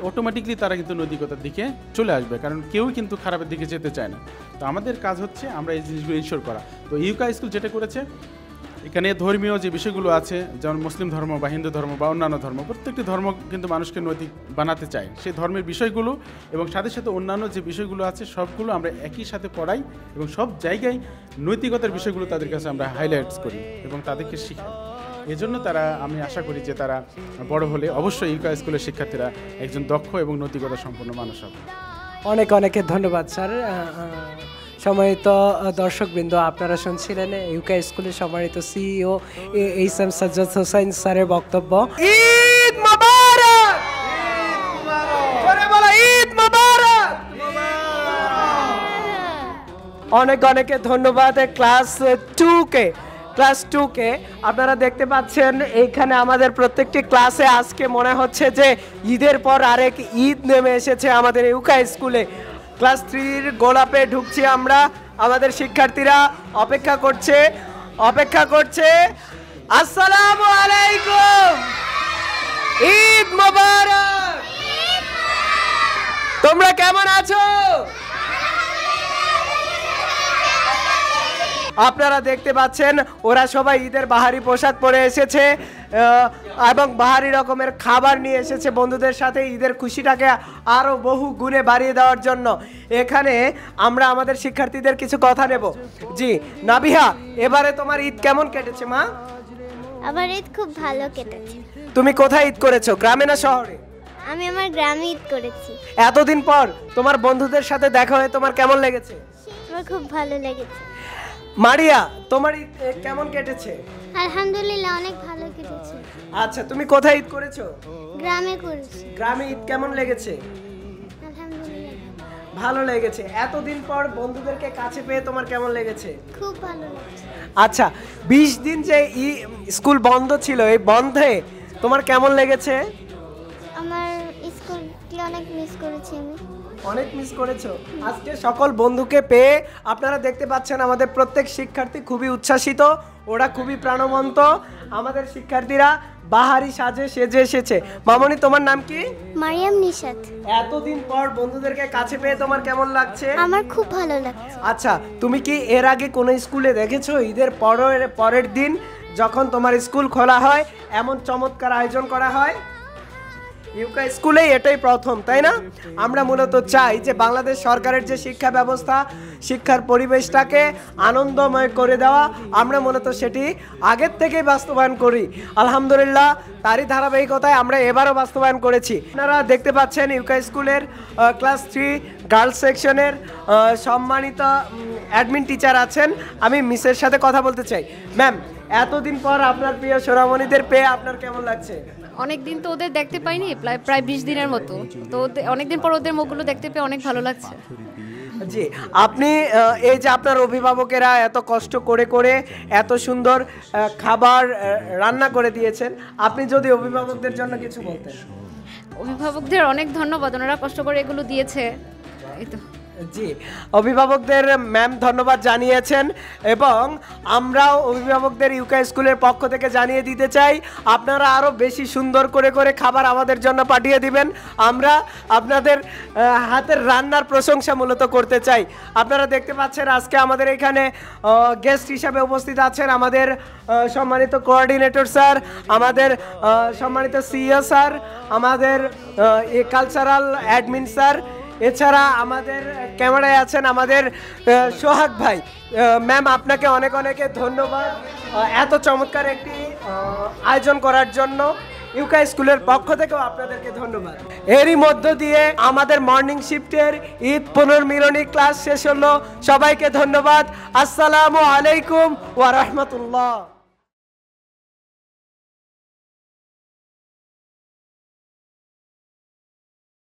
অটোমেটিকলি তারা কিন্তু নৈতিকতার দিকে চলে আসবে, কারণ কেউই কিন্তু খারাপের দিকে যেতে চায় না। তো আমাদের কাজ হচ্ছে আমরা এই জিনিসগুলো ইনশোর করা। তো ইউকা স্কুল যেটা করেছে, এখানে ধর্মীয় যে বিষয়গুলো আছে, যেমন মুসলিম ধর্ম বা হিন্দু ধর্ম বা অন্যান্য ধর্ম, প্রত্যেকটি ধর্ম কিন্তু মানুষকে নৈতিক বানাতে চায়। সেই ধর্মের বিষয়গুলো এবং সাথে সাথে অন্যান্য যে বিষয়গুলো আছে সবগুলো আমরা একই সাথে পড়াই এবং সব জায়গায় নৈতিকতার বিষয়গুলো তাদের কাছে আমরা হাইলাইটস করি এবং তাদেরকে শিখাই। এজন্য আমি আশা করি যে তারা বড় হলে অবশ্যই ইউকা স্কুলের শিক্ষার্থীরা একজন দক্ষ এবং নৈতিকতা সম্পন্ন মানুষ হবে। অনেক অনেক ধন্যবাদ স্যার। সম্মানিত দর্শকবৃন্দ, আপনারা শুনছিলেন ইউকা স্কুলের সম্মানিত সিইও এইচ.এম. সাজ্জাদ হোসাইন স্যারের বক্তব্য। ঈদ মোবারক! জোরে বলো ঈদ মোবারক! অনেক অনেক ধন্যবাদ ক্লাস 2 কে আপনারা দেখতে পাচ্ছেন এইখানে আমাদের প্রত্যেকটি ক্লাসে আজকে মনে হচ্ছে যে ঈদের পর আরেক ঈদ নেমে এসেছে আমাদের ইউকা স্কুলে। ক্লাস 3-র গোলাপে ঢুকছি আমরা, আমাদের শিক্ষার্থীরা অপেক্ষা করছে। আসসালামু আলাইকুম, ঈদ মোবারক। তোমরা কেমন আছো? আপনারা দেখতে পাচ্ছেন ওরা সবাই ঈদের বাহারি পোশাক পরে এসেছে এবং বাহারি রকমের খাবার নিয়ে এসেছে বন্ধুদের সাথে ঈদের খুশিটাকে আরও বহু গুণে বাড়িয়ে দেওয়ার জন্য। এখানে আমরা আমাদের শিক্ষার্থীদের কিছু কথা নেব। জি নাবিহা, এবারে তোমার ঈদ কেমন কেটেছে মা? আমার ঈদ খুব ভালো কেটেছে। তুমি কোথায় ঈদ করেছো, গ্রামে না শহরে? আমি আমার গ্রামে ঈদ করেছি। এতদিন পর তোমার বন্ধুদের সাথে দেখা হয়ে তোমার কেমন লেগেছে? আমার খুব ভালো লেগেছে। মারিয়া, তোমার ঈদ কেমন কেটেছে? আলহামদুলিল্লাহ, অনেক ভালো কেটেছে। আচ্ছা, তুমি কোথায় ঈদ করেছো? গ্রামে করেছি। গ্রামে ঈদ কেমন লেগেছে? আলহামদুলিল্লাহ ভালো লেগেছে। এতদিন পর বন্ধুদেরকে কাছে পেয়ে তোমার কেমন লেগেছে? খুব ভালো লেগেছে। আচ্ছা, 20 দিন যে স্কুল বন্ধ ছিল, এই বন্ধে তোমার কেমন লেগেছে? আমার স্কুলকে অনেক মিস করেছি আমি। অনেক মিস করেছো? আজকে সকল বন্ধুকে পেয়ে আপনারা দেখতে পাচ্ছেন আমাদের প্রত্যেক শিক্ষার্থী খুবই উচ্ছ্বাসিত, ওরা খুবই প্রাণবন্ত। আমাদের শিক্ষার্থীরা বাহারি সেজে এসেছে। মামনি, তোমার নাম কি? মারিয়াম নিশাত। এতদিন পর বন্ধুদেরকে কাছে পেয়ে তোমার কেমন লাগছে? আমার খুব ভালো লাগছে। আচ্ছা, তুমি কি এর আগে কোনো স্কুলে দেখেছো ঈদের পরের দিন যখন তোমার স্কুল খোলা হয় এমন চমৎকার আয়োজন করা হয়? ইউকা স্কুলেই এটাই প্রথম, তাই না? আমরা মূলত চাই যে বাংলাদেশ সরকারের যে শিক্ষা ব্যবস্থা, শিক্ষার পরিবেশটাকে আনন্দময় করে দেওয়া, আমরা মূলত সেটি আগের থেকেই বাস্তবায়ন করি। আলহামদুলিল্লাহ, তারই ধারাবাহিকতায় আমরা এবারও বাস্তবায়ন করেছি। আপনারা দেখতে পাচ্ছেন ইউকা স্কুলের ক্লাস 3 গার্লস সেকশনের সম্মানিত অ্যাডমিন টিচার আছেন। আমি মিসের সাথে কথা বলতে চাই। ম্যাম, এতদিন পর আপনার প্রিয় সোনামণিদের পেয়ে আপনার কেমন লাগছে? অনেক দিন তো ওদের দেখতে পাইনি, প্রায় 20 দিনের মতো, তো অনেকদিন পর ওদের মুখগুলো দেখতে পেয়ে অনেক ভালো লাগছে। জি, আপনি এই যে আপনার অভিভাবকেরা এত কষ্ট করে এত সুন্দর খাবার রান্না করে দিয়েছেন, আপনি যদি অভিভাবকদের জন্য কিছু বলতেন। অভিভাবকদের অনেক ধন্যবাদ, ওনারা কষ্ট করে এগুলো দিয়েছে। এই তো। জি, অভিভাবকদের ম্যাম ধন্যবাদ জানিয়েছেন এবং আমরাও অভিভাবকদের ইউকা স্কুলের পক্ষ থেকে জানিয়ে দিতে চাই, আপনারা আরও বেশি সুন্দর করে খাবার আমাদের জন্য পাঠিয়ে দিবেন। আমরা আপনাদের হাতের রান্নার প্রশংসা মূলত করতে চাই। আপনারা দেখতে পাচ্ছেন আজকে আমাদের এখানে গেস্ট হিসাবে উপস্থিত আছেন আমাদের সম্মানিত কোঅর্ডিনেটর স্যার, আমাদের সম্মানিত সিইও স্যার, আমাদের কালচারাল অ্যাডমিন স্যার, এছাড়া আমাদের ক্যামেরায় আছেন আমাদের সোহাগ ভাই। ম্যাম, আপনাকে অনেক ধন্যবাদ এত চমৎকার একটি আয়োজন করার জন্য। ইউকা স্কুলের পক্ষ থেকেও আপনাদেরকে ধন্যবাদ। এরই মধ্য দিয়ে আমাদের মর্নিং শিফটের ঈদ পুনর্মিলনী ক্লাস শেষ হলো। সবাইকে ধন্যবাদ। আসসালামু আলাইকুম ওয়া রাহমাতুল্লাহ।